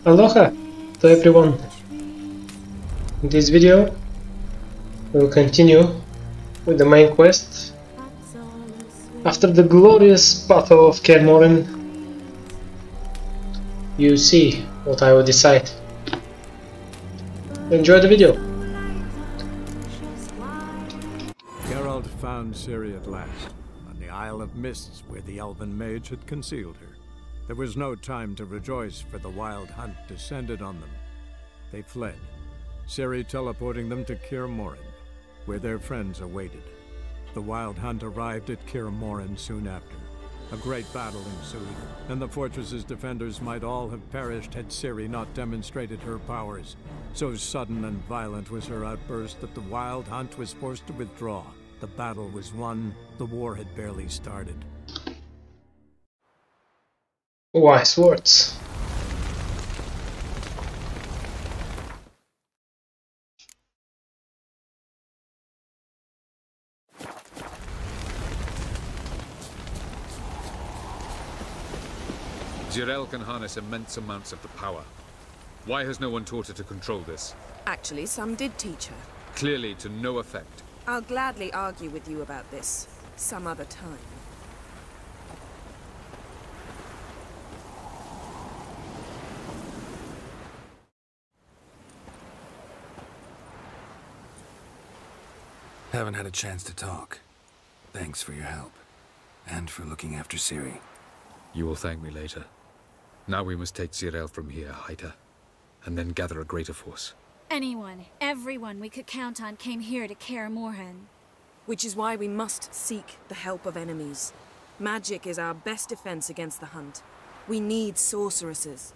Aloha to everyone. In this video we'll continue with the main quest. After the glorious battle of Kaer Morhen, you see what I will decide. Enjoy the video. Geralt found Ciri at last, on the Isle of Mists where the Elven Mage had concealed her. There was no time to rejoice, for the Wild Hunt descended on them. They fled, Ciri teleporting them to Kaer Morhen, where their friends awaited. The Wild Hunt arrived at Kaer Morhen soon after. A great battle ensued, and the fortress's defenders might all have perished had Ciri not demonstrated her powers. So sudden and violent was her outburst that the Wild Hunt was forced to withdraw. The battle was won. The war had barely started. Wise words. Jirel can harness immense amounts of the power. Why has no one taught her to control this? Actually, some did teach her. Clearly to no effect. I'll gladly argue with you about this some other time. Haven't had a chance to talk. Thanks for your help. And for looking after Ciri. You will thank me later. Now we must take Jirel from here, hide her, and then gather a greater force. Anyone, everyone we could count on came here to Kaer Morhen. Which is why we must seek the help of enemies. Magic is our best defense against the Hunt. We need sorceresses.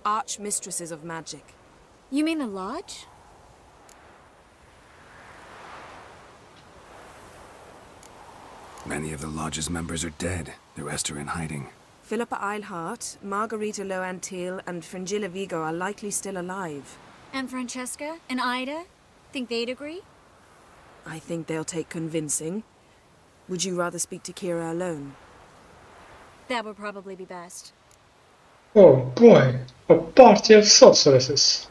Archmistresses of magic. You mean the Lodge? Many of the Lodge's members are dead. The rest are in hiding. Philippa Eilhart, Margarita Loantil, and Fringilla Vigo are likely still alive. And Francesca and Ida? Think they'd agree? I think they'll take convincing. Would you rather speak to Kira alone? That would probably be best. Oh boy, a party of sorceresses.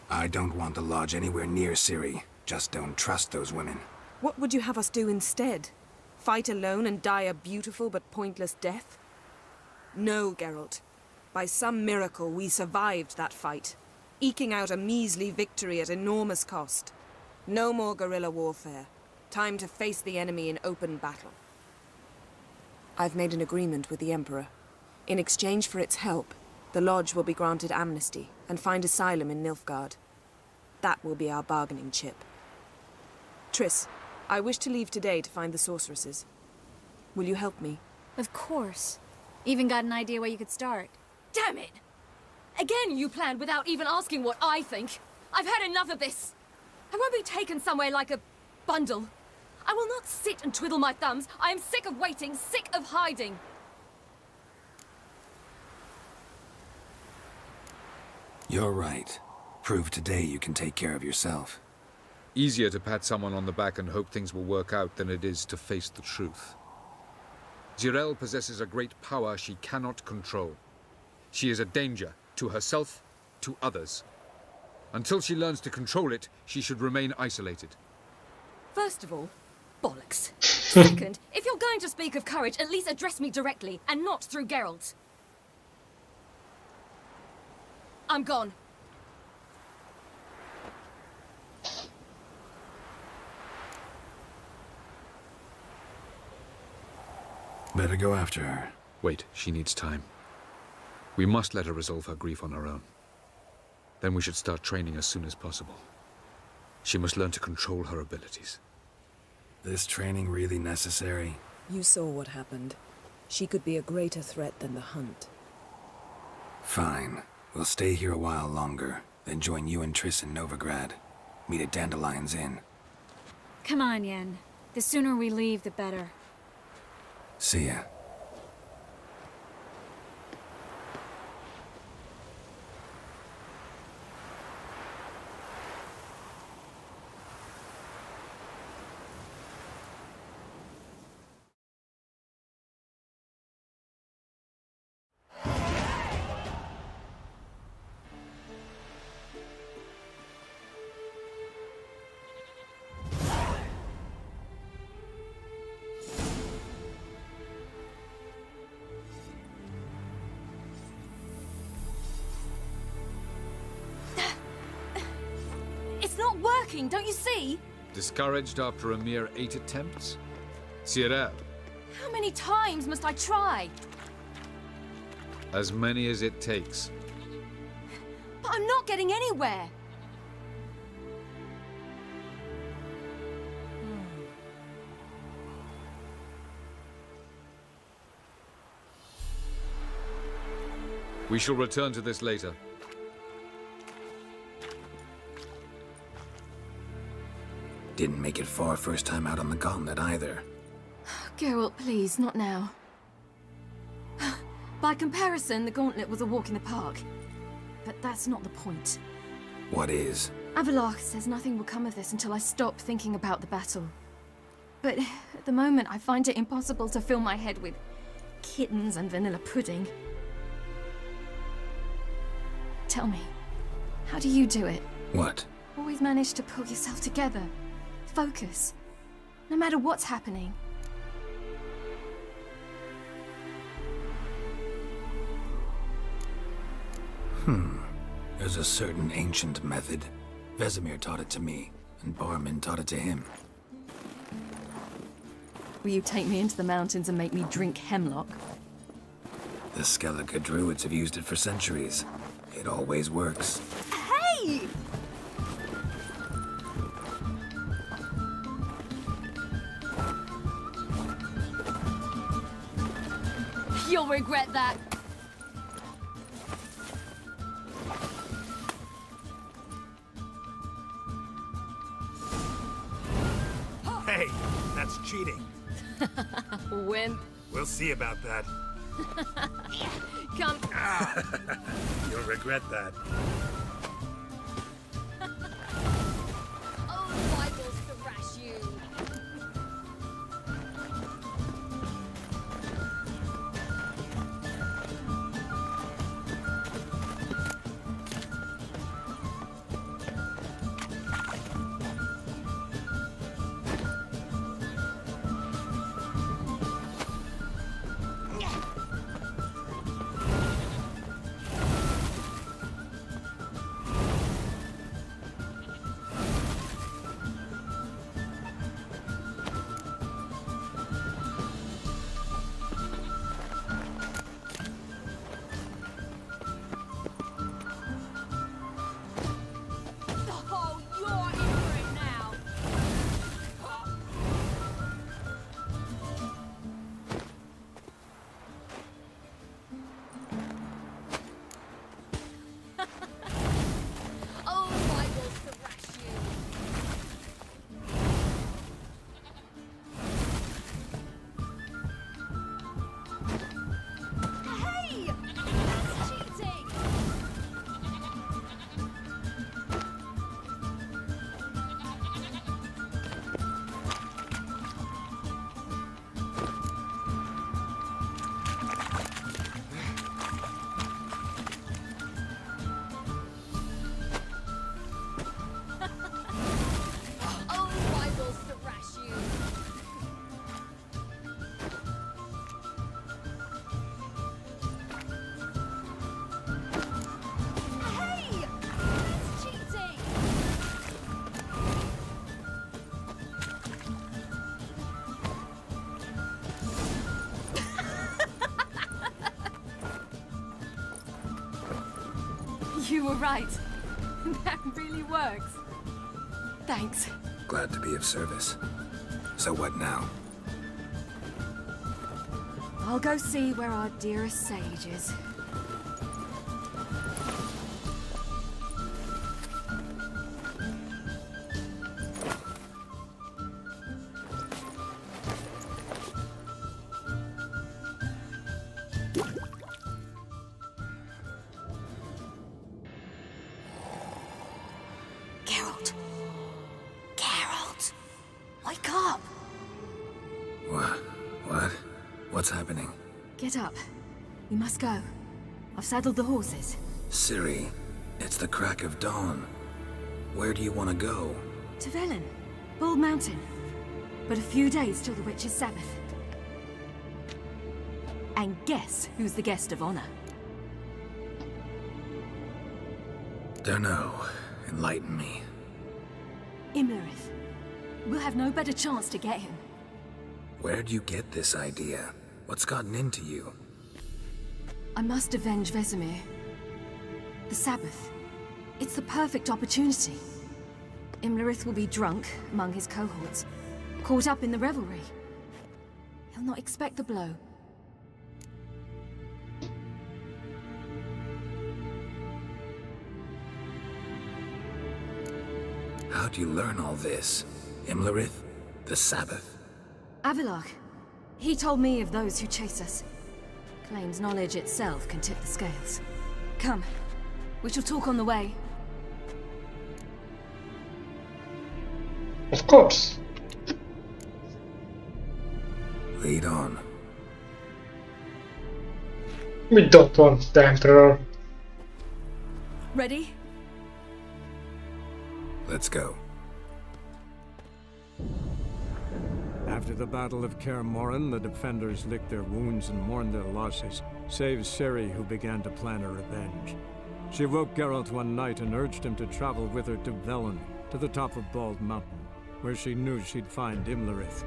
I don't want the Lodge anywhere near Ciri. Just don't trust those women. What would you have us do instead? Fight alone and die a beautiful but pointless death? No, Geralt. By some miracle, we survived that fight, eking out a measly victory at enormous cost. No more guerrilla warfare. Time to face the enemy in open battle. I've made an agreement with the Emperor. In exchange for its help, the Lodge will be granted amnesty and find asylum in Nilfgaard. That will be our bargaining chip. Triss, I wish to leave today to find the sorceresses. Will you help me? Of course. Even got an idea where you could start. Damn it! Again you planned without even asking what I think. I've had enough of this. I won't be taken somewhere like a bundle. I will not sit and twiddle my thumbs. I am sick of waiting, sick of hiding. You're right. Prove today you can take care of yourself. Easier to pat someone on the back and hope things will work out than it is to face the truth. Jirel possesses a great power she cannot control. She is a danger to herself, to others. Until she learns to control it, she should remain isolated. First of all, bollocks. Second, if you're going to speak of courage, at least address me directly, and not through Geralt. I'm gone. Better go after her. Wait, she needs time. We must let her resolve her grief on her own. Then we should start training as soon as possible. She must learn to control her abilities. This training really necessary? You saw what happened. She could be a greater threat than the Hunt. Fine. We'll stay here a while longer, then join you and Triss in Novigrad. Meet at Dandelion's Inn. Come on, Yen. The sooner we leave, the better. See ya. working, don't you see? Discouraged after a mere 8 attempts? Cyril, How many times must I try? as many as it takes. But I'm not getting anywhere. We shall return to this later. Didn't make it far first time out on the gauntlet either. Geralt, please, not now. By comparison, the gauntlet was a walk in the park. But that's not the point. What is? Avallac'h says nothing will come of this until I stop thinking about the battle. But at the moment, I find it impossible to fill my head with kittens and vanilla pudding. Tell me, how do you do it? What? Always manage to pull yourself together. Focus. No matter what's happening. There's a certain ancient method. Vesemir taught it to me, and Barman taught it to him. Will you take me into the mountains and make me drink hemlock? The Skellige druids have used it for centuries. It always works. Hey! You'll regret that. Hey, that's cheating. Wimp. We'll see about that. Come. You'll regret that. Oh, Bibles thrash you. Oh, you're in for it now. Oh, Bibles thrash you. Hey! That's cheating! Oh, Bibles thrash you. Hey! That's cheating! You were right. That really works. Thanks. Glad to be of service. So what now? I'll go see where our dearest sage is. Geralt. Geralt! Wake up! What? What's happening? Get up. We must go. I've saddled the horses. Ciri, it's the crack of dawn. Where do you want to go? To Velen. Bald Mountain. But a few days till the Witch's Sabbath. And guess who's the guest of honor? Dunno. Enlighten me. Imlerith. We'll have no better chance to get him. Where'd you get this idea? What's gotten into you? I must avenge Vesemir. The Sabbath. It's the perfect opportunity. Imlerith will be drunk among his cohorts, caught up in the revelry. He'll not expect the blow. How'd you learn all this? Imlerith? The Sabbath? Avalok. He told me of those who chase us. Claims knowledge itself can tip the scales. Come. We shall talk on the way. Of course. Lead on. We don't want the Emperor. Ready? Let's go. After the Battle of Kaer Morhen, the defenders licked their wounds and mourned their losses, save Ciri, who began to plan a revenge. She woke Geralt one night and urged him to travel with her to Velen, to the top of Bald Mountain, where she knew she'd find Imlerith.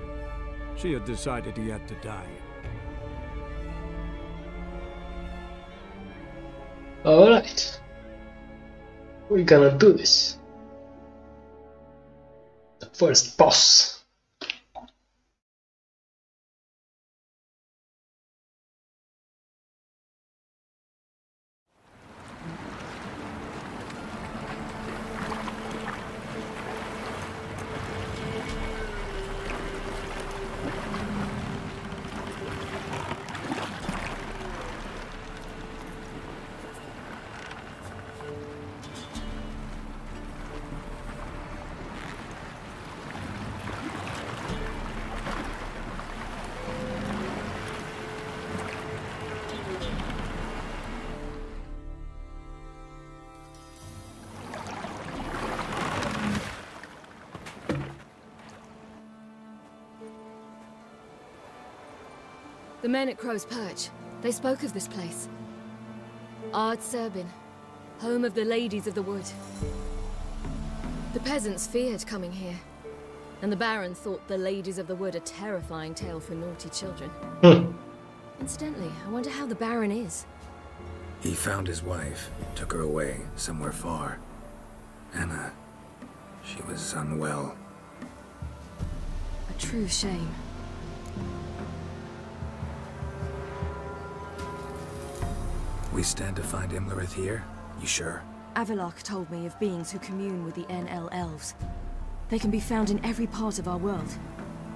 She had decided he had to die. Alright. We're gonna do this. The first boss. The men at Crow's Perch, they spoke of this place. Ard Serbin, home of the Ladies of the Wood. The peasants feared coming here, and the Baron thought the Ladies of the Wood a terrifying tale for naughty children. Incidentally, I wonder how the Baron is. He found his wife, took her away, somewhere far. Anna, she was unwell. A true shame. We stand to find Imlerith here? You sure? Avalok told me of beings who commune with the NL elves. They can be found in every part of our world.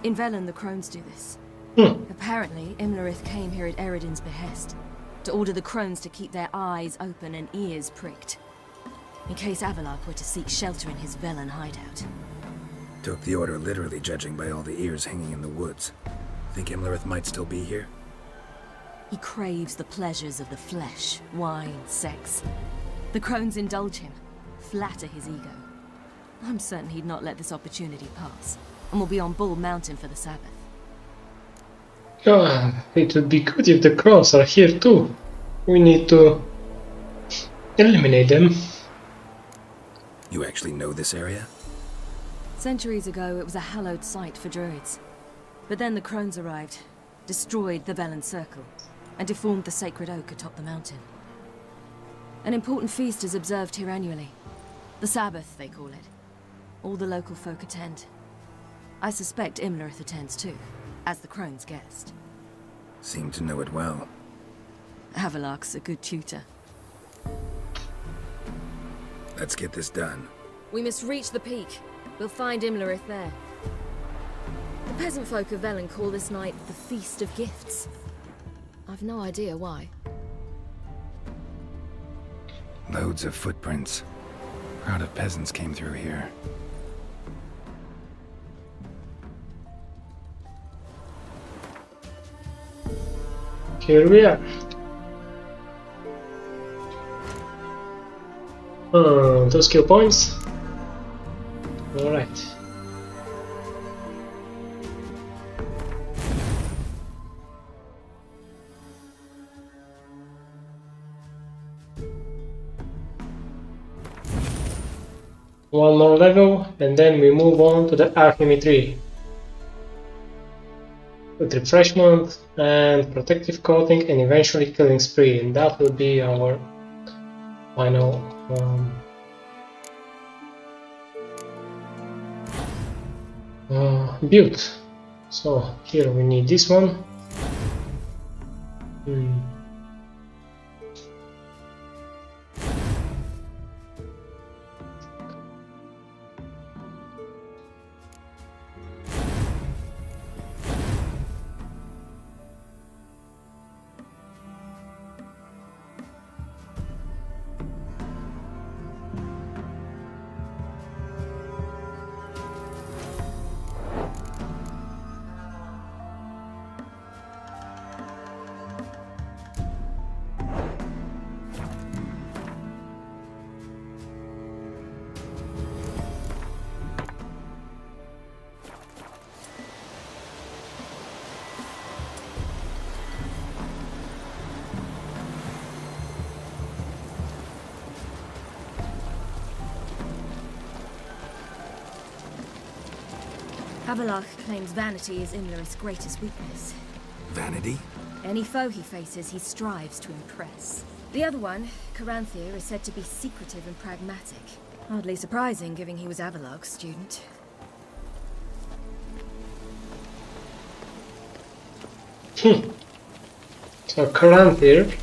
In Velen, the Crones do this. Apparently, Imlerith came here at Eredin's behest, to order the Crones to keep their eyes open and ears pricked, in case Avalok were to seek shelter in his Velen hideout. Took the order literally, judging by all the ears hanging in the woods. Think Imlerith might still be here? He craves the pleasures of the flesh, wine, sex. The Crones indulge him, flatter his ego. I'm certain he'd not let this opportunity pass, and will be on Bull Mountain for the Sabbath. It would be good if the Crones are here too. We need to eliminate them. You actually know this area? Centuries ago, it was a hallowed site for druids. But then the Crones arrived, destroyed the Velen Circle, and deformed the sacred oak atop the mountain. An important feast is observed here annually. The Sabbath, they call it. All the local folk attend. I suspect Imlerith attends too, as the Crone's guest. Seem to know it well. Avalok's a good tutor. Let's get this done. We must reach the peak. We'll find Imlerith there. The peasant folk of Velen call this night the Feast of Gifts. I've no idea why. Loads of footprints. Crowd of peasants came through here. Here we are. 2 skill points. Alright. One more level, and then we move on to the alchemy tree. With refreshment and protective coating and eventually killing spree, and that will be our final build. So here we need this one. Havelach claims vanity is Imlerith's greatest weakness. Vanity? Any foe he faces, he strives to impress. The other one, Caranthir, is said to be secretive and pragmatic. Hardly surprising, given he was Avalok's student. So Caranthir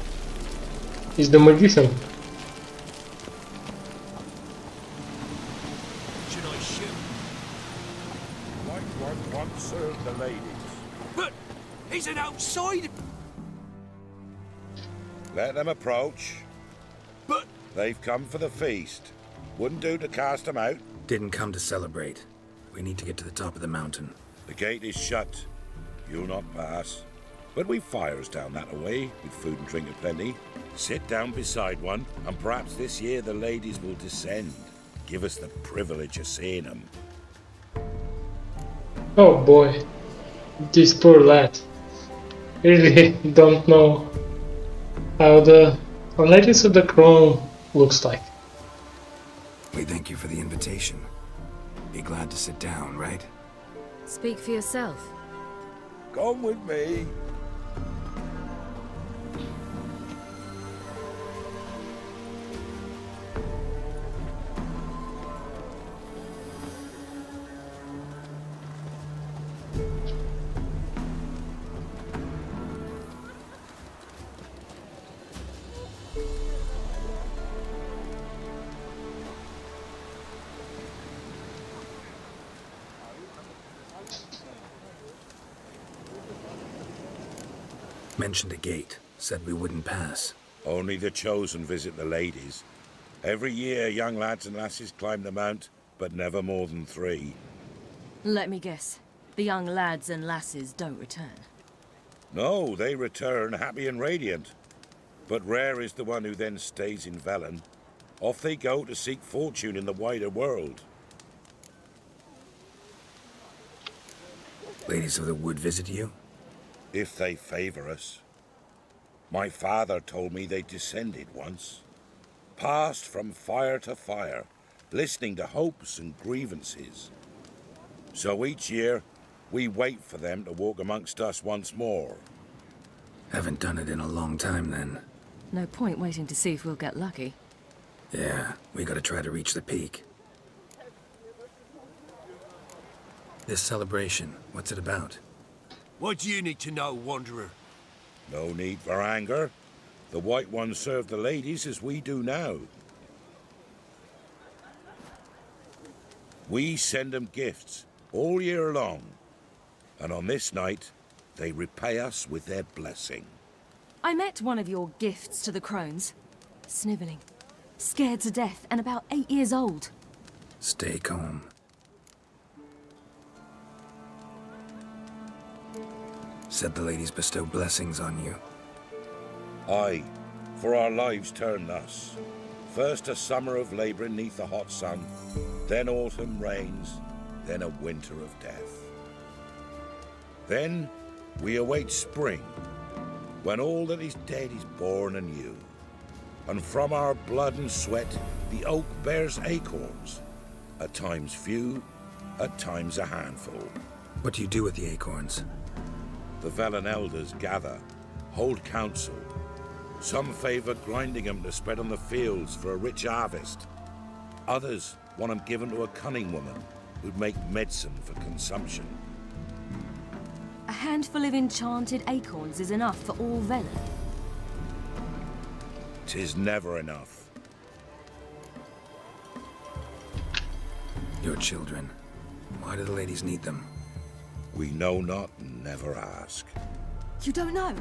is the magician. Should I shoot? Like serve the ladies. But he's an outsider. Let them approach. But They've come for the feast. Wouldn't do to cast them out. Didn't come to celebrate. We need to get to the top of the mountain. The gate is shut. You'll not pass. But we've fires down that away, with food and drink aplenty. Sit down beside one, and perhaps this year the ladies will descend. Give us the privilege of seeing them. Oh boy, this poor lad. Really don't know how the Ladies of the Crown looks like. We thank you for the invitation. Be glad to sit down, right? Speak for yourself. Come with me. Mentioned a gate. Said we wouldn't pass. Only the chosen visit the ladies. Every year, young lads and lasses climb the mount, but never more than 3. Let me guess. The young lads and lasses don't return. No, they return happy and radiant. But rare is the one who then stays in Velen. Off they go to seek fortune in the wider world. Ladies of the Wood visit you? If they favor us. My father told me they descended once. Passed from fire to fire, listening to hopes and grievances. So each year, we wait for them to walk amongst us once more. Haven't done it in a long time, then. No point waiting to see if we'll get lucky. Yeah, we gotta try to reach the peak. This celebration, what's it about? what do you need to know, Wanderer? No need for anger. The White Ones serve the ladies as we do now. We send them gifts all year long. And on this night, they repay us with their blessing. I met one of your gifts to the Crones. Snivelling. Scared to death and about 8 years old. Stay calm. Said the ladies bestow blessings on you. Aye, for our lives turn thus. First a summer of labouring neath the hot sun, then autumn rains, then a winter of death. Then we await spring, when all that is dead is born anew. And from our blood and sweat the oak bears acorns, At times few, at times a handful. What do you do with the acorns? The Velen elders gather, hold council. Some favor grinding them to spread on the fields for a rich harvest. Others want them given to a cunning woman who'd make medicine for consumption. A handful of enchanted acorns is enough for all Velen. 'Tis never enough. Your children. Why do the ladies need them? We know not and never ask. You don't know?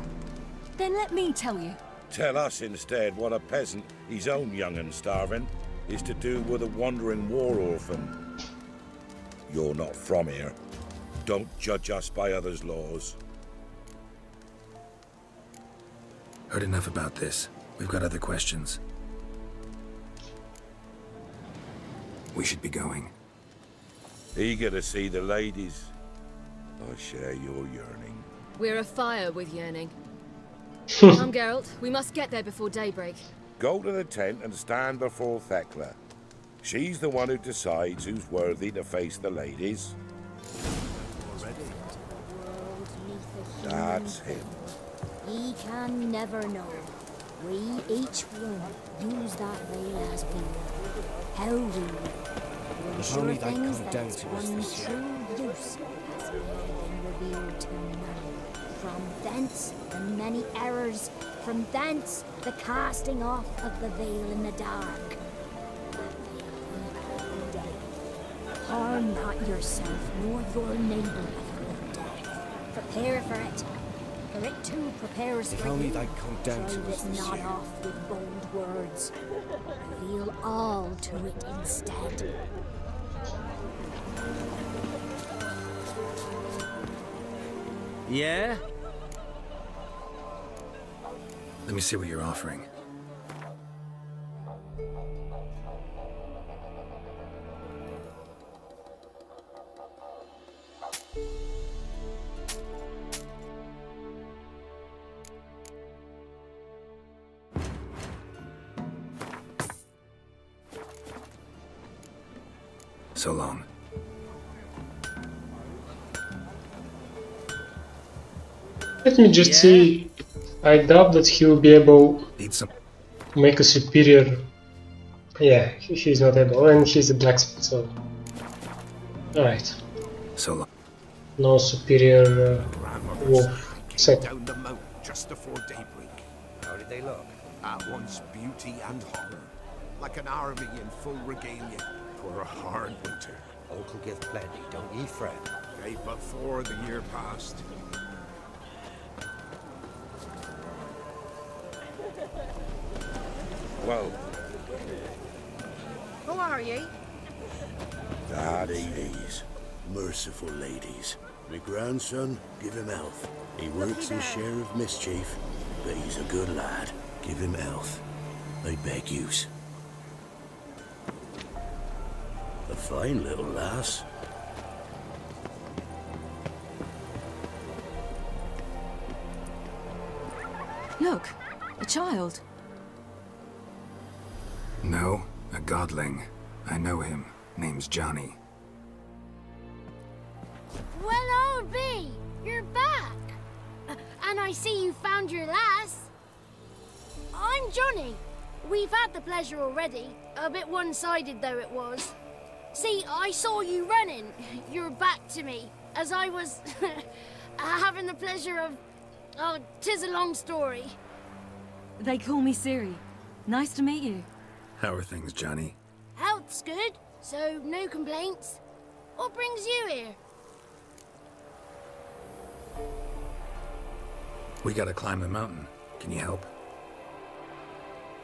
Then let me tell you. Tell us instead what a peasant, his own young and starving, is to do with a wandering war orphan. You're not from here. Don't judge us by others' laws. Heard enough about this. We've got other questions. We should be going. Eager to see the ladies. I share your yearning. We're afire with yearning. Come, Geralt. We must get there before daybreak. Go to the tent and stand before Thekla. She's the one who decides who's worthy to face the ladies. That's him. He can never know. We each one use that veil as we will. How we will. We're If sure only they'd things come that down its to us one this year. true use has never been revealed to none. From thence the many errors, from thence the casting off of the veil in the dark. Harm not yourself nor your neighbor before death. Prepare for it. For it too prepares If for only you. they'd come down to Drive us it this not year. off with bold words. Reveal all to it instead. Yeah? Let me see what you're offering. So long. Let me just see. I doubt that he will be able Need some. to make a superior. Yeah, he's not able, and he's a blacksmith, so. Alright. So long. No superior wolf set. Down the mountain just before daybreak. How did they look? At once beauty and horror. Like an army in full regalia. For a hard winter. Uncle give plenty, don't ye fret. Gave before the year passed. Well, Who are ye? that's Ladies, merciful ladies. My grandson, give him health. He works his share of mischief, but he's a good lad. Give him health. I beg yous. A fine little lass. Look, a child. No, a godling. I know him. Name's Johnny. Well, old B, you're back. And I see you found your lass. I'm Johnny. We've had the pleasure already. A bit one-sided though it was. See, I saw you running. Your back to me. As I was having the pleasure of... Oh, 'tis a long story. They call me Ciri. Nice to meet you. How are things, Johnny? Health's good, so no complaints. What brings you here? We gotta climb the mountain. Can you help?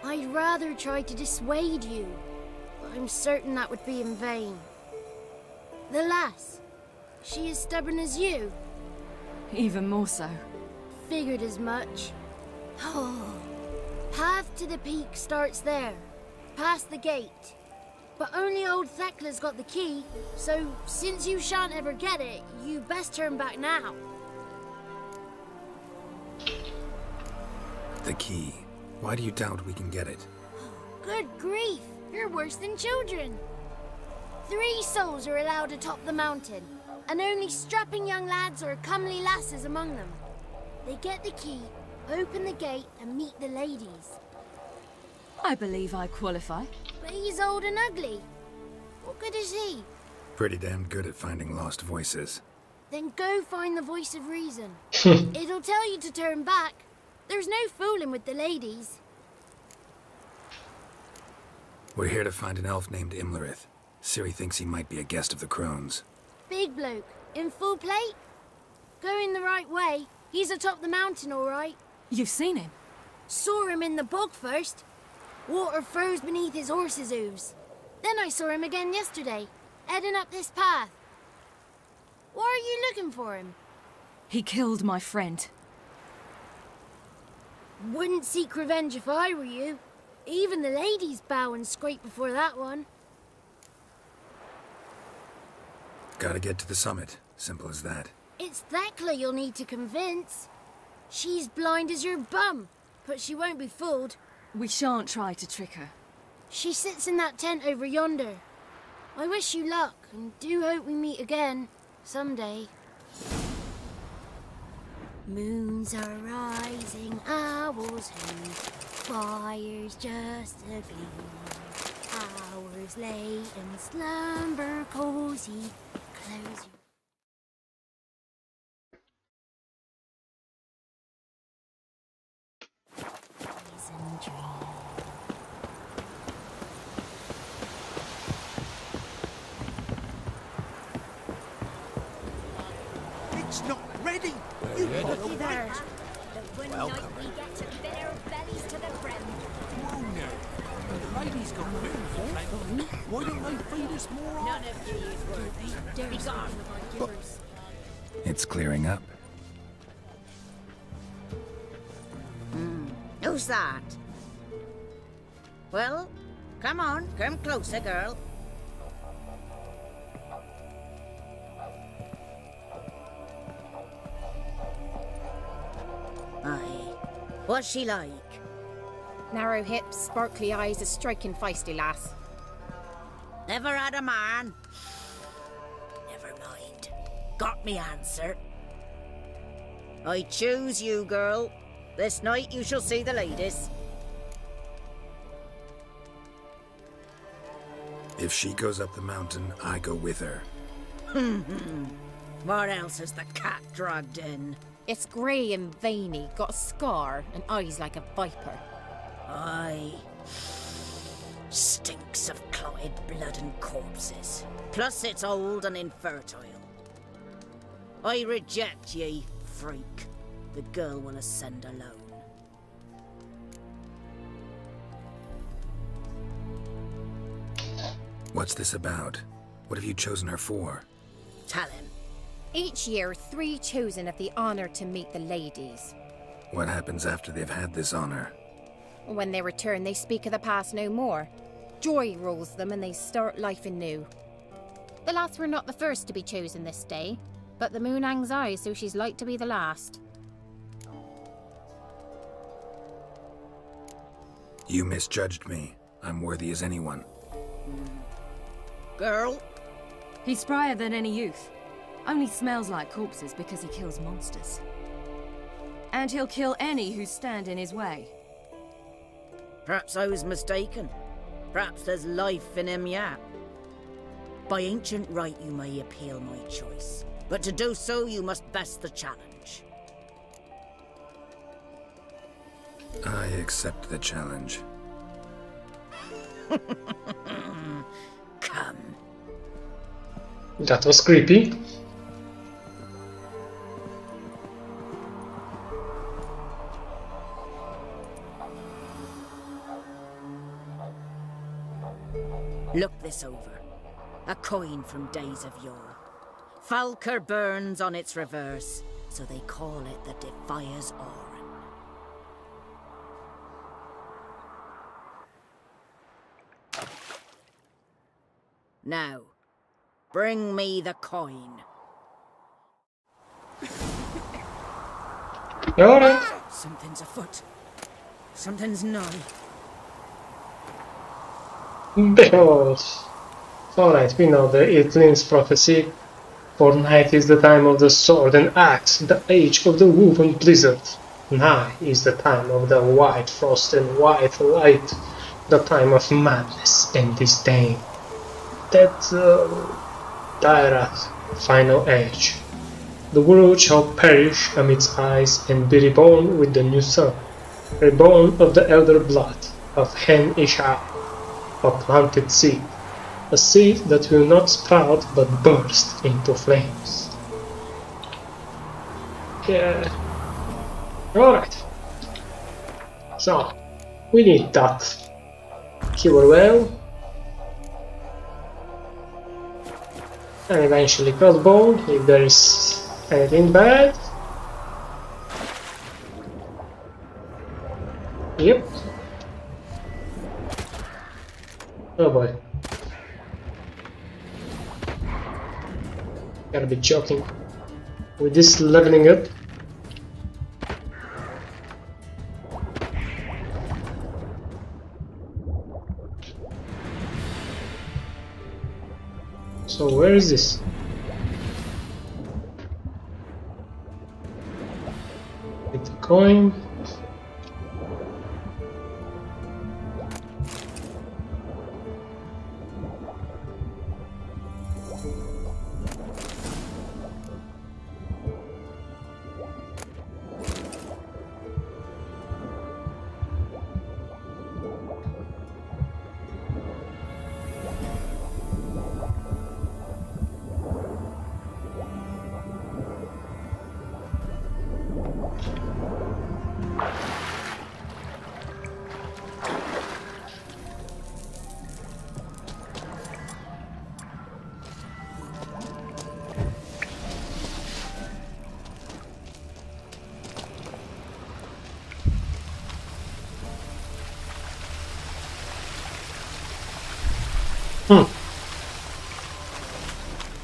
I'd rather try to dissuade you, but I'm certain that would be in vain. The lass, she as stubborn as you? Even more so. Figured as much. Oh, path to the peak starts there, past the gate. But only old Thekla's got the key, so since you shan't ever get it, you best turn back now. The key. Why do you doubt we can get it? Good grief, you're worse than children. 3 souls are allowed atop the mountain, and only strapping young lads or comely lasses among them. They get the key, open the gate, and meet the ladies. I believe I qualify. But he's old and ugly. What good is he? Pretty damn good at finding lost voices. Then go find the voice of reason. It'll tell you to turn back. There's no fooling with the ladies. We're here to find an elf named Imlerith. Ciri thinks he might be a guest of the Crones. Big bloke, in full plate? Going the right way. He's atop the mountain, all right. You've seen him? Saw him in the bog first. Water froze beneath his horse's hooves. Then I saw him again yesterday, heading up this path. Why are you looking for him? He killed my friend. Wouldn't seek revenge if I were you. Even the ladies bow and scrape before that one. Gotta get to the summit. Simple as that. It's Thekla you'll need to convince. She's blind as your bum, but she won't be fooled. We shan't try to trick her. She sits in that tent over yonder. I wish you luck, and do hope we meet again, someday. Moons are rising, owls hoot, fires just a gleam. Hours late and slumber cozy, close your... It's not ready. You got to there. Welcome. We get to fill our bellies to the brim. Whoa now. The ladies got food. Why don't they feed us more? None of you is worthy. Be gone. It's clearing up. Who's that? Well, come on, come closer, girl. Aye. What's she like? Narrow hips, sparkly eyes, a striking feisty lass. Never had a man. Never mind. Got me answer. I choose you, girl. This night you shall see the ladies. If she goes up the mountain, I go with her. What else has the cat dragged in? It's grey and veiny, got a scar, and eyes like a viper. Aye. Stinks of clotted blood and corpses. Plus it's old and infertile. I reject ye, freak. The girl will ascend alone. What's this about? What have you chosen her for? Tell him. Each year, 3 chosen have the honour to meet the ladies. What happens after they've had this honor? When they return, they speak of the past no more. Joy rules them and they start life anew. The lass were not the first to be chosen this day, but the moon hangs high, so she's like to be the last. You misjudged me. I'm worthy as anyone. Girl? He's sprier than any youth. Only smells like corpses because he kills monsters. And he'll kill any who stand in his way. Perhaps I was mistaken. Perhaps there's life in him yet. By ancient right you may appeal my choice, but to do so you must best the challenge. I accept the challenge. Come. That was creepy. Look this over. A coin from days of yore. Falker burns on its reverse, so they call it the Defier's Oran. Now, bring me the coin. Alright. Something's afoot. Something's nigh. Behold. Alright, we know the Eatling's prophecy. For night is the time of the sword and axe, the age of the woven blizzard. Nigh is the time of the white frost and white light, the time of madness and disdain. That Dairat final age. The world shall perish amidst ice and be reborn with the new sun, reborn of the elder blood of Hen Ishar, a planted seed. A seed that will not sprout but burst into flames. Yeah. Alright. So, we need that killer whale. And eventually crossbow, if there is anything bad. Yep. Oh boy. Gotta be joking. With this leveling up. So where is this? Get the coin.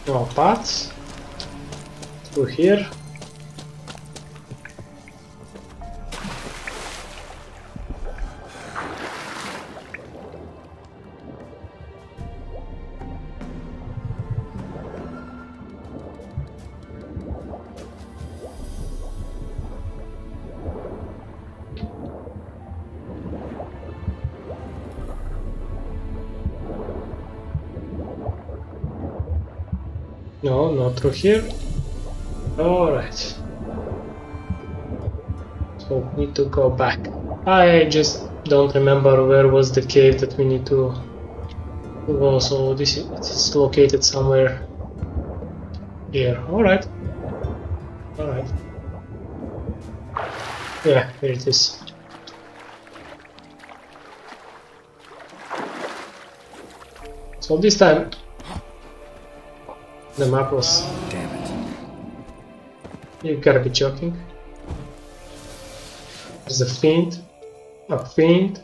No paths through here. No, not through here. Alright. So we need to go back. I just don't remember where was the cave that we need to go, so this is located somewhere here. Alright. Alright. Yeah, here it is. So this time the map was... Damn it. You gotta be joking. There's a fiend. A fiend.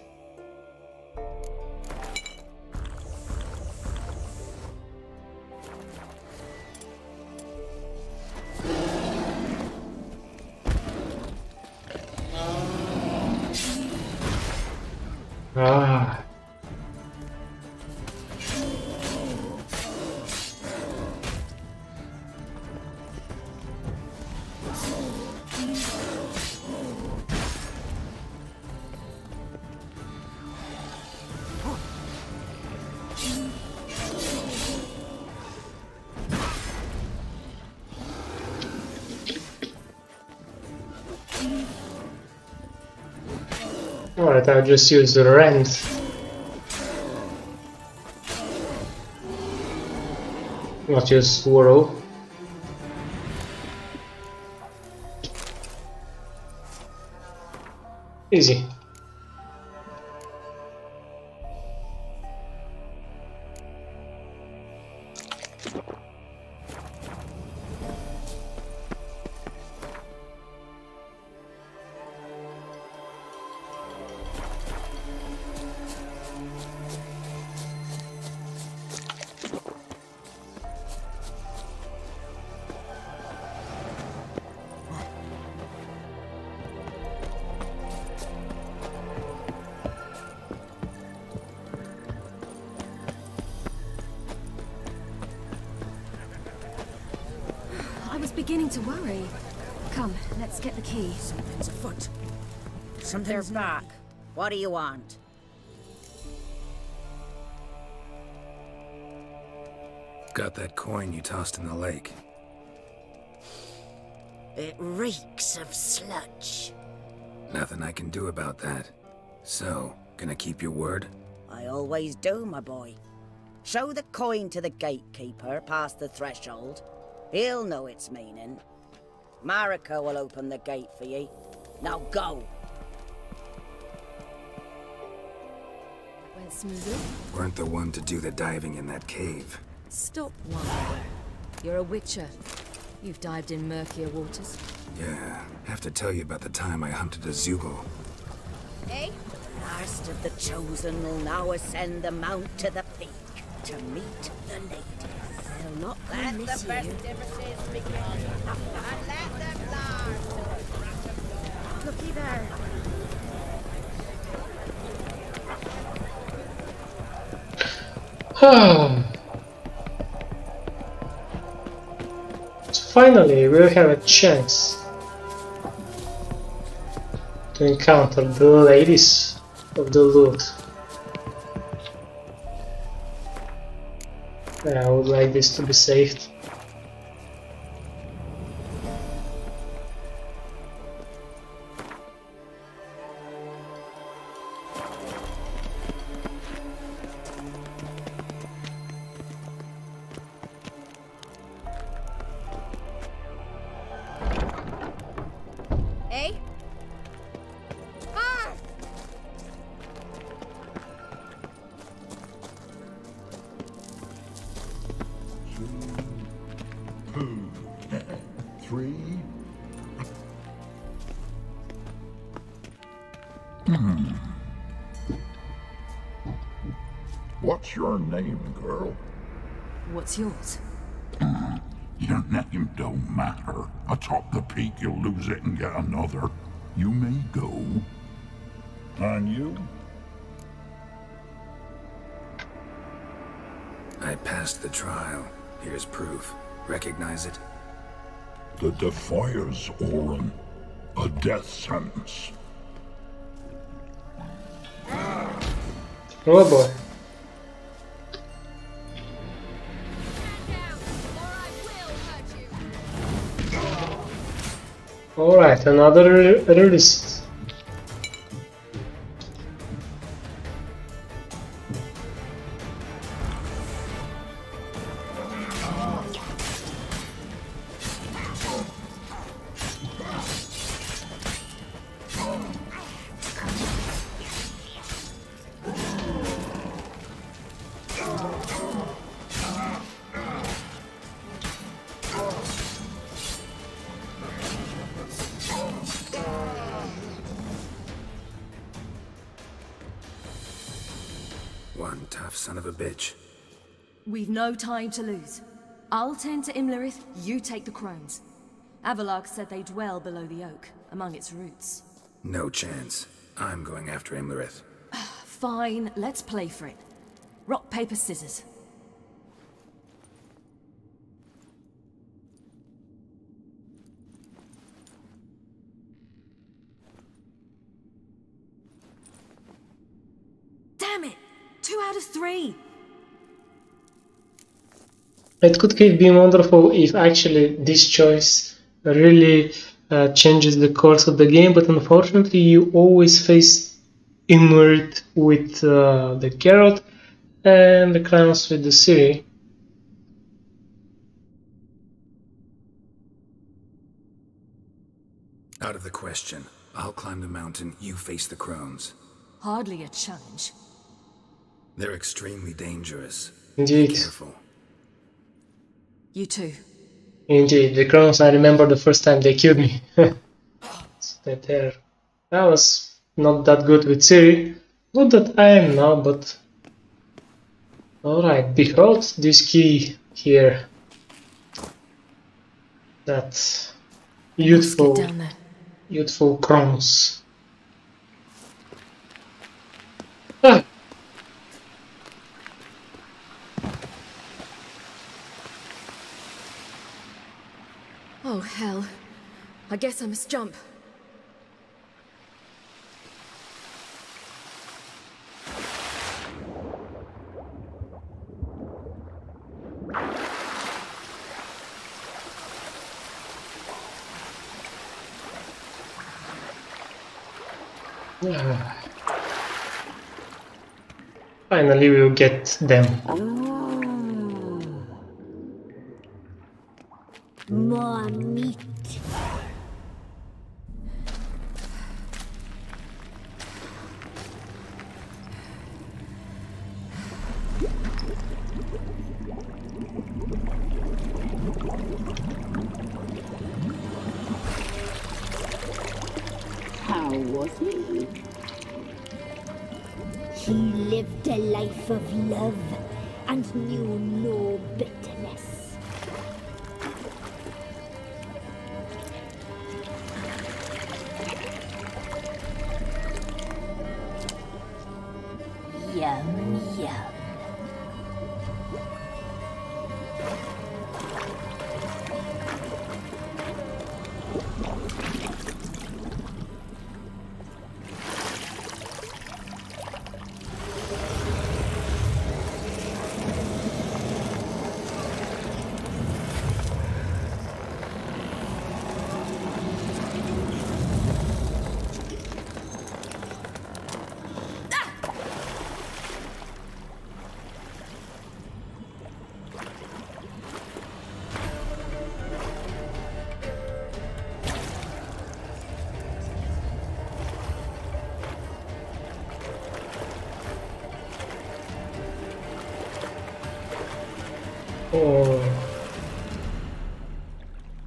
Ah. Alright, I'll just use the rend. Not use whirl. Easy. beginning to worry. Come, let's get the key. Something's afoot. They're back. What do you want? Got that coin you tossed in the lake. It reeks of sludge. Nothing I can do about that. So, gonna keep your word? I always do, my boy. Show the coin to the gatekeeper past the threshold. He'll know its meaning. Marika will open the gate for ye. Now go! Went smoothly? Weren't the one to do the diving in that cave. Stop wondering. You're a witcher. You've dived in murkier waters. Yeah, have to tell you about the time I hunted a Zugel. Eh? The last of the chosen will now ascend the mount to the peak to meet the ladies. They'll not Let miss the you. festivities begin, and let them last. Looky there. Finally, we have a chance to encounter the ladies of the loot. Yeah, I would like this to be saved. Eh? Ah! 2, 3. What's your name, girl? What's yours? Your name don't matter. Atop the peak, you'll lose it and get another. You may go. And you? I passed the trial. Here's proof. Recognize it? The Defier's Orin. A death sentence. Oh boy. Alright, another release. One tough son of a bitch. We've no time to lose. I'll tend to Imlerith, you take the Crones. Avalark said they dwell below the oak, among its roots. No chance. I'm going after Imlerith. Fine, let's play for it. Rock, paper, scissors. Damn it! 2 out of 3! It could have been wonderful if actually this choice really changes the course of the game, but unfortunately you always face Imlerith with the Geralt and the Crowns with the Ciri. Out of the question. I'll climb the mountain, you face the Crones. Hardly a challenge. They're extremely dangerous. Indeed. Be careful. You too. Indeed, the Crowns, I remember the first time they killed me. That was not that good with Ciri. Not that I am now, but... Alright, behold this key here. That youthful Crowns. Ah. Oh, hell. I guess I must jump. Finally we'll get them. More meat. How was he? He lived a life of love and knew no bitterness. Yum, yum.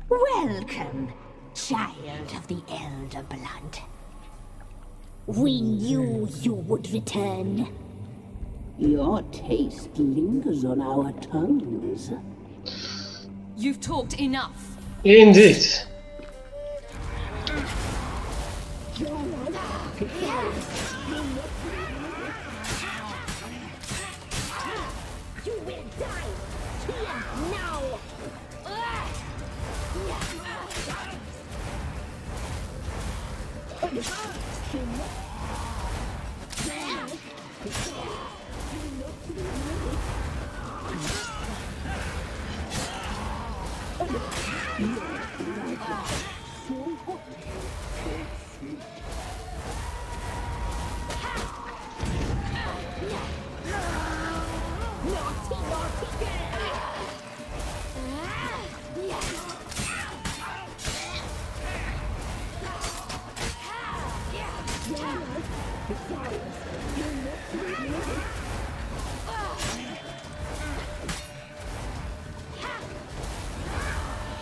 Welcome, child of the Elder Blood. We knew you would return. Your taste lingers on our tongues. You've talked enough. Indeed.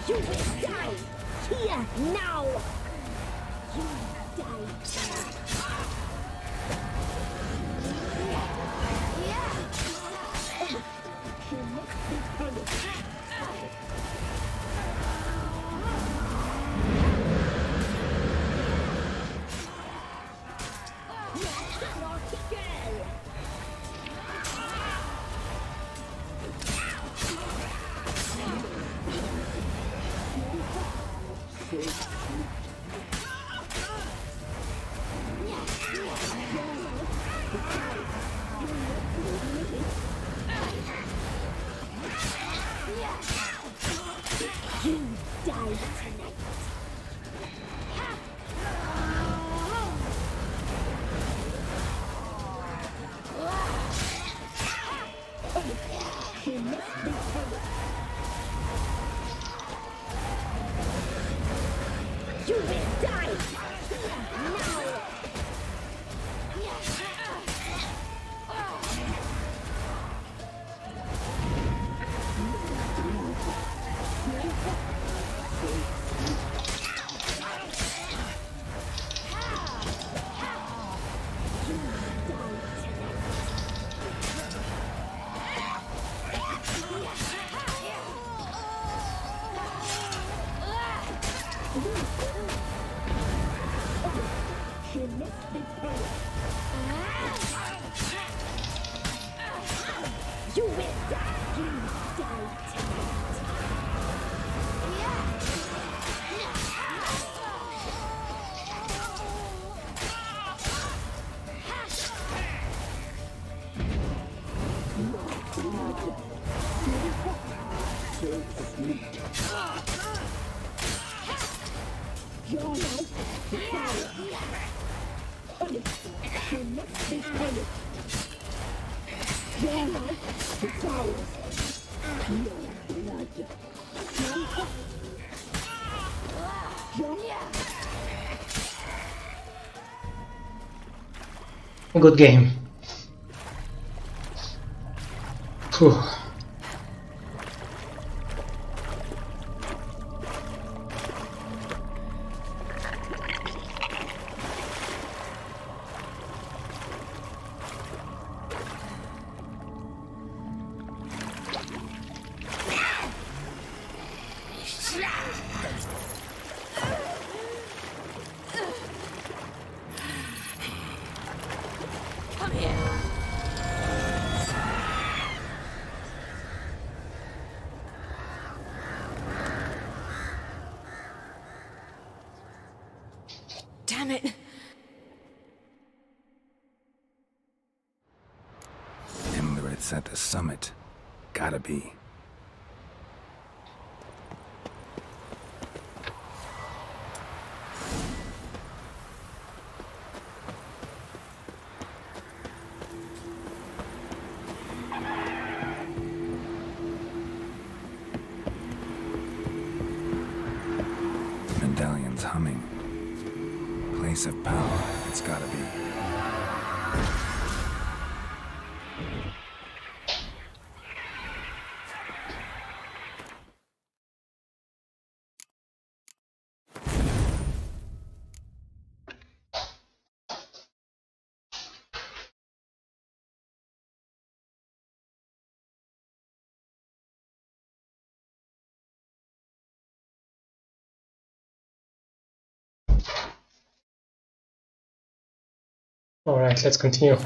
You will die here now. You will die here now. You will die. Good game. Phew. Damn it. Imlerith's at the summit. Gotta be. Medallion's humming. Place of power, it's gotta be. Alright, let's continue.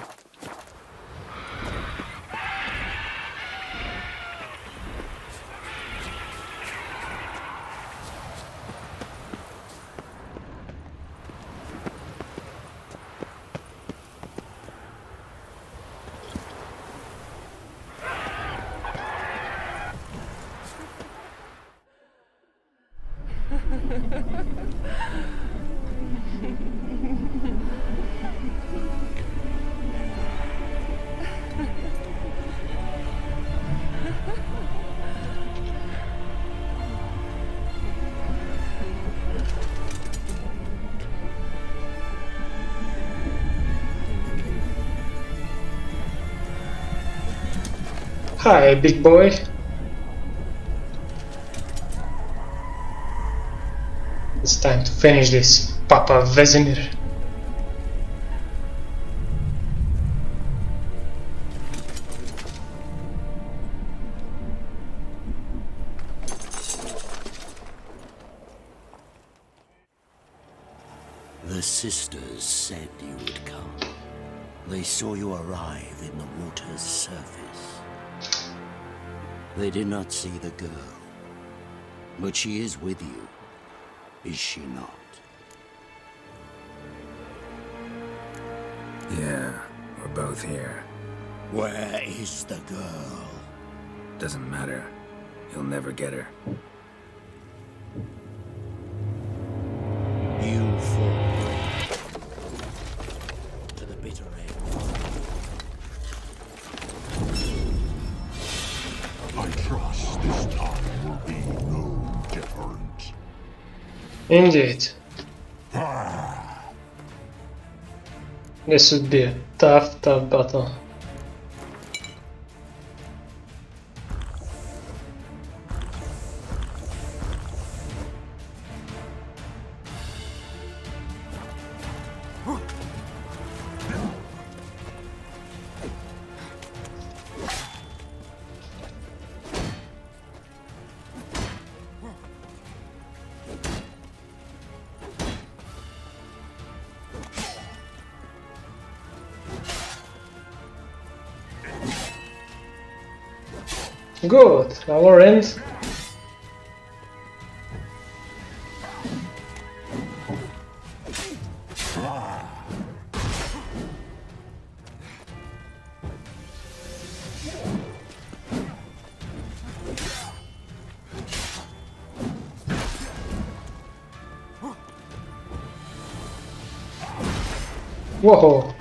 Hi, big boy. It's time to finish this, Papa Vesemir. The sisters said you would come. They saw you arrive in the water's surface. They did not see the girl, but she is with you, is she not? Yeah, we're both here. Where is the girl? Doesn't matter. You'll never get her. You fought to the bitter end. I trust this time will be no different. Indeed. This would be a tough battle. Good, our end. Whoa!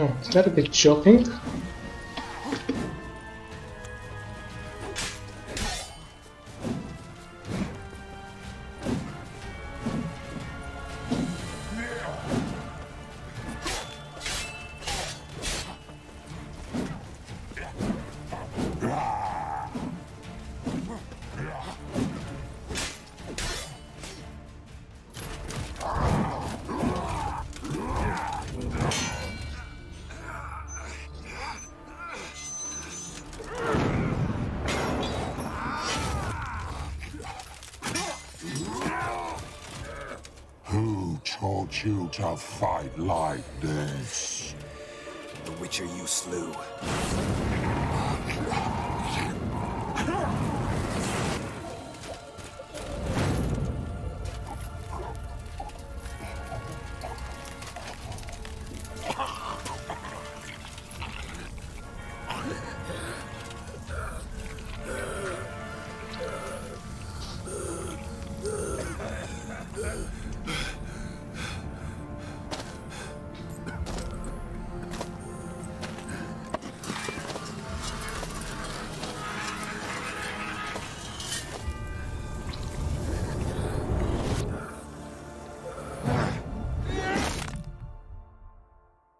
Oh, is that a bit shocking? Who taught you to fight like this? The Witcher you slew.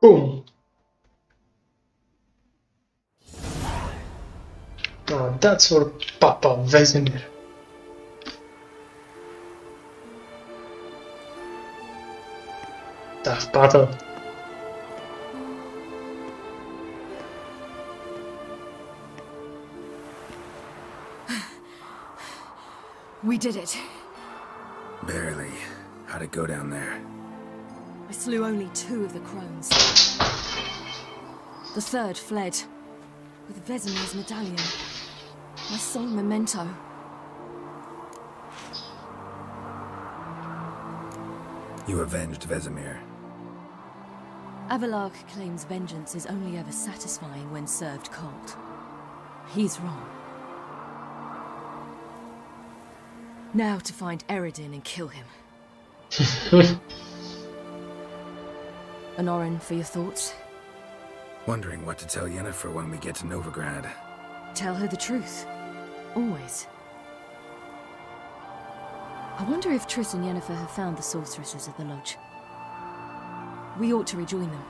Boom! Now that's for Papa Vesemir. Tough battle. We did it. Barely. How'd it go down there? I slew only 2 of the crones. The third fled, with Vesemir's medallion. My sole memento. You avenged Vesemir. Avalark claims vengeance is only ever satisfying when served cold. He's wrong. Now to find Eredin and kill him. Anorin, for your thoughts? Wondering what to tell Yennefer when we get to Novigrad. Tell her the truth. Always. I wonder if Triss and Yennefer have found the sorceresses at the lodge. We ought to rejoin them.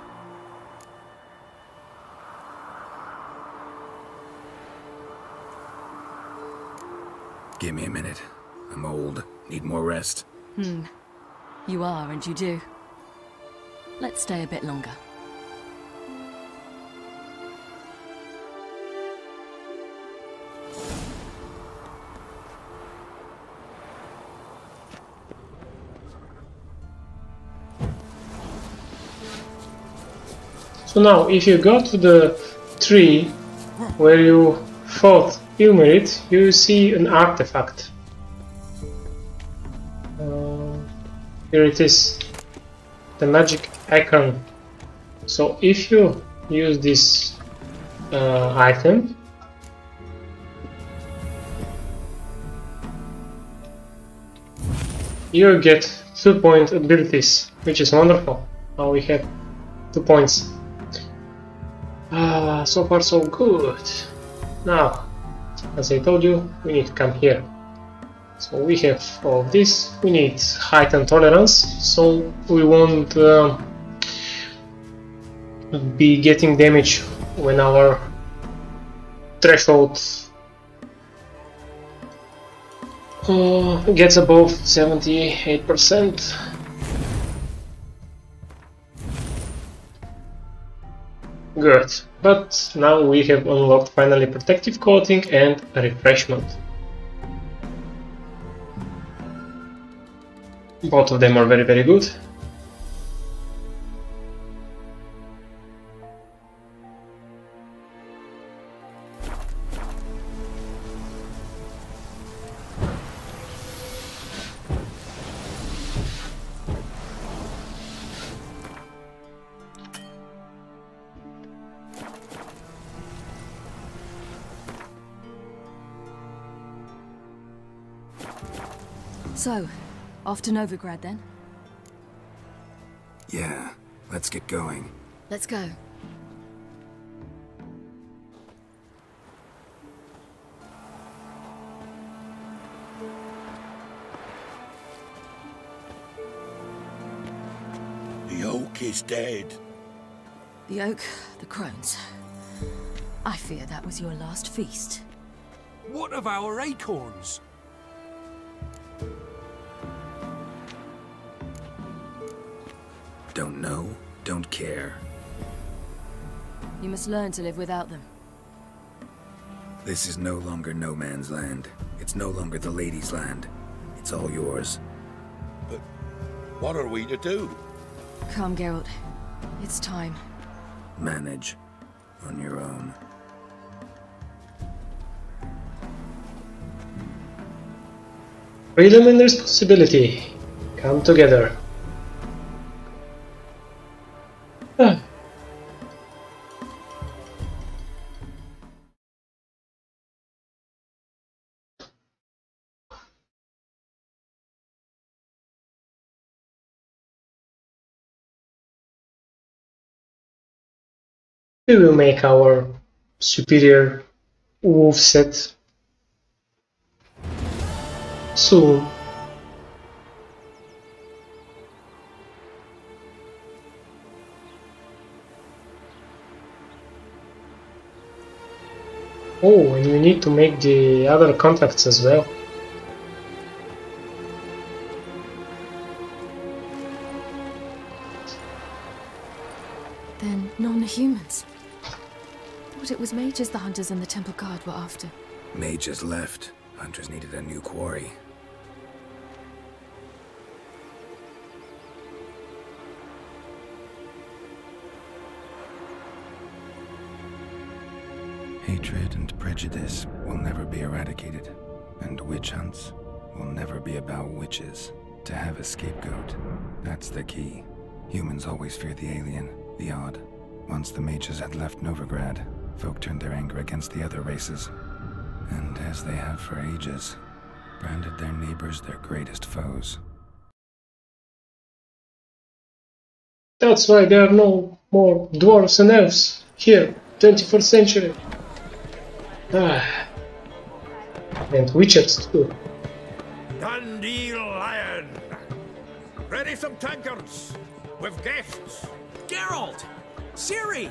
Give me a minute. I'm old. Need more rest. You are, and you do. Let's stay a bit longer. So now, if you go to the tree where you fought Imlerith, you see an artifact. Here it is, the magic icon. So if you use this item, you get 2-point abilities, which is wonderful. Now we have 2 points. So far so good. Now, as I told you, we need to come here. So we have all of this. We need heightened tolerance, so we won't be getting damage when our threshold gets above 78%. Good, but now we have unlocked finally protective coating and refreshment. Both of them are very, very good. So, off to Novigrad then? Yeah, let's get going. Let's go. The oak is dead. The oak, the crones. I fear that was your last feast. What of our acorns? Don't know, don't care. You must learn to live without them. This is no longer no man's land. It's no longer the lady's land. It's all yours. But what are we to do? Come, Geralt. It's time. Manage on your own. Freedom and responsibility come together. We will make our superior wolf set soon. Oh, and we need to make the other contacts as well. Then non-humans. Thought it was mages the hunters and the temple guard were after. Mages left. Hunters needed a new quarry. Hatred and prejudice will never be eradicated, and witch hunts will never be about witches. To have a scapegoat, that's the key. Humans always fear the alien, the odd. Once the mages had left Novigrad, folk turned their anger against the other races, and as they have for ages, branded their neighbors their greatest foes. That's why there are no more dwarves and elves here, 21st century. And witches too. Dandelion! Ready some tankards! With guests! Geralt! Ciri!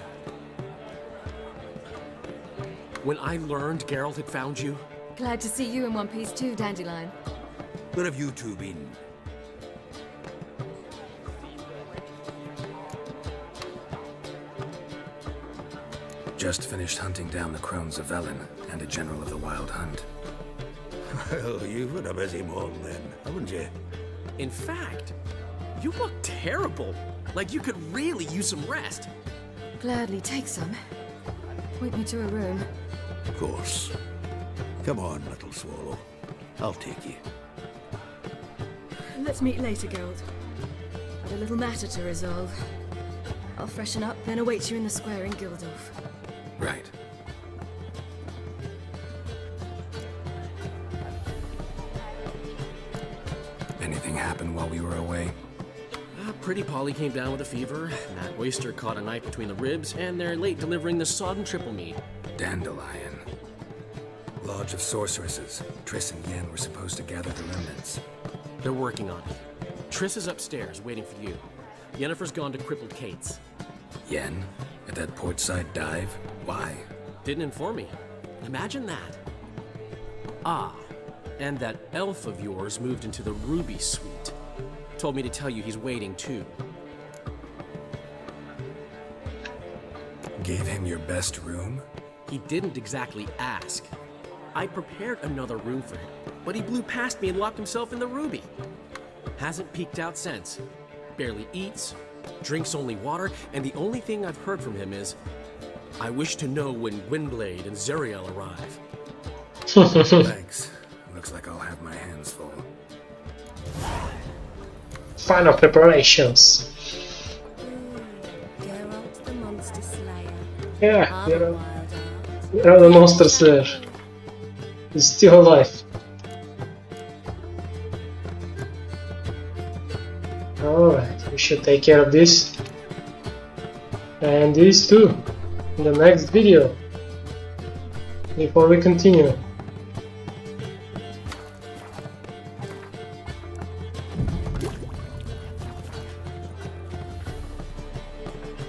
When I learned Geralt had found you... Glad to see you in one piece too, Dandelion. Where have you two been? Just finished hunting down the Crones of Velen and a general of the Wild Hunt. Well, you've had a busy morning then, haven't you? In fact, you look terrible. Like you could really use some rest. Gladly take some. Point me to a room. Of course. Come on, little swallow. I'll take you. Let's meet later, Geralt. I've a little matter to resolve. I'll freshen up, then await you in the square in Gildorf. Right. Anything happen while we were away? Pretty Polly came down with a fever, Matt Oyster caught a knife between the ribs, and they're late delivering the sodden triple meat. Dandelion. Lodge of Sorceresses. Triss and Yen were supposed to gather the remnants. They're working on it. Triss is upstairs, waiting for you. Yennefer's gone to crippled Kate's. Yen? At that portside dive? Why? Didn't inform me. Imagine that. Ah, and that elf of yours moved into the Ruby Suite. Told me to tell you he's waiting too. Gave him your best room? He didn't exactly ask. I prepared another room for him, but he blew past me and locked himself in the Ruby. Hasn't peeked out since. Barely eats, drinks only water, and the only thing I've heard from him is, I wish to know when Gwynblade and Zariel arrive. Thanks. Looks like I'll have my hands full. Final preparations. Geralt the Monster Slayer. Yeah, you're the Monster Slayer. He's still alive. Alright, we should take care of this. And these too. In the next video. Before we continue.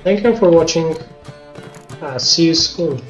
Thank you for watching. See you soon.